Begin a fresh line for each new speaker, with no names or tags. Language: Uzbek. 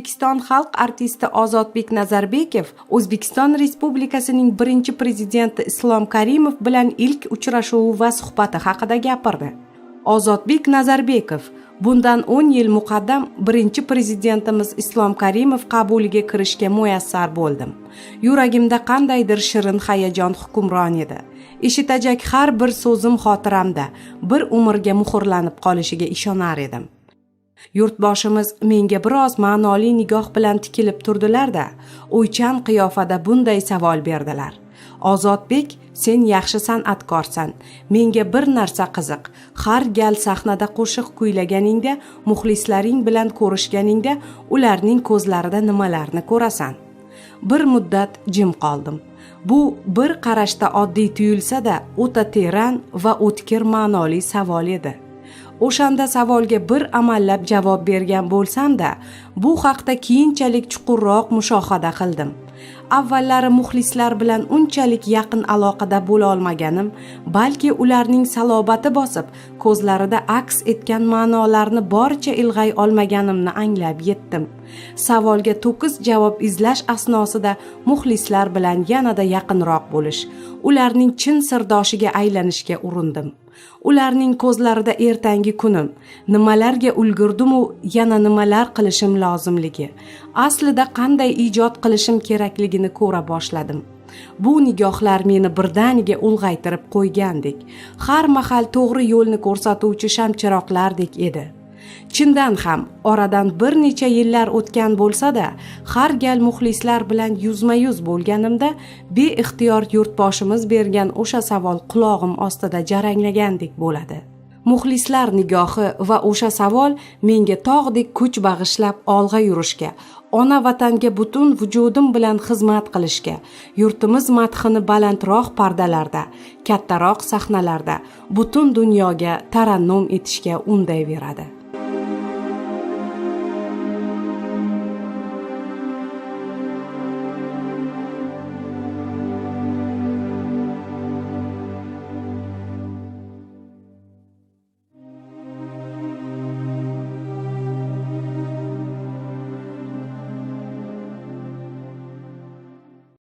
O'zbekiston xalq artisti Ozodbek Nazarbekov O'zbekiston Respublikasining birinchi prezidenti Islom Karimov bilan ilk uchrashuvi va suhbati haqida gapirdi. Ozodbek Nazarbekov: bundan 10 yil muqaddam birinchi prezidentimiz Islom Karimov qabuliga kirishga muyassar bo'ldim. Yuragimda qandaydir shirin hayajon hukmron edi. Eshitajak har bir so'zim xotiramda bir umrga muhrlanib qolishiga ishonar edim. Yurtboshimiz menga biroz ma'noli nigoh bilan tikilib turdilar-da, o'ychan qiyofada bunday savol berdilar. Ozodbek, sen yaxshi san'atkorsan. Menga bir narsa qiziq. Har gal sahnada qo'shiq kuylaganingda, muxlislaring bilan ko'rishganingda, ularning ko'zlarida nimalarni ko'rasan? Bir muddat jim qoldim. Bu bir qarashda oddiy tuyulsa-da, o'ta teran va o'tkir ma'noli savol edi. O'shanda savolga bir amallab javob bergan bo'lsam-da, bu haqda keyinchalik chuqurroq mushohada qildim. Avvallari muxlislar bilan unchalik yaqin aloqada bo'la olmaganim, balki ularning salobati bosib, ko'zlarida aks etgan ma'nolarni boricha ilg'ay olmaganimni anglab yetdim. Savolga to'kis javob izlash asnosida muxlislar bilan yanada yaqinroq bo'lish, ularning chin sirdoshiga aylanishga urindim. Ularning ko'zlarida ertangi kunim, nimalarga ulgurdim-u, yana nimalar qilishim lozimligi, aslida qanday ijod qilishim kerakligini ko'ra boshladim. Bu nigohlar meni birdaniga ulg'aytirib qo'ygandek, har mahal to'g'ri yo'lni ko'rsatuvchi shamchiroqlardek edi. Chindan ham oradan bir necha yillar o'tgan bo'lsa-da, har gal muxlislar bilan yuzma-yuz bo'lganimda beixtiyor yurtboshimiz bergan o'sha savol qulog'im ostida jaranglagandek bo'ladi. Muxlislar nigohi va o'sha savol menga tog'dek kuch bag'ishlab olg'a yurishga, ona vatanga butun vujudim bilan xizmat qilishga, yurtimiz madhini balandroq pardalarda, kattaroq sahnalarda butun dunyoga tarannum etishga undayveradi.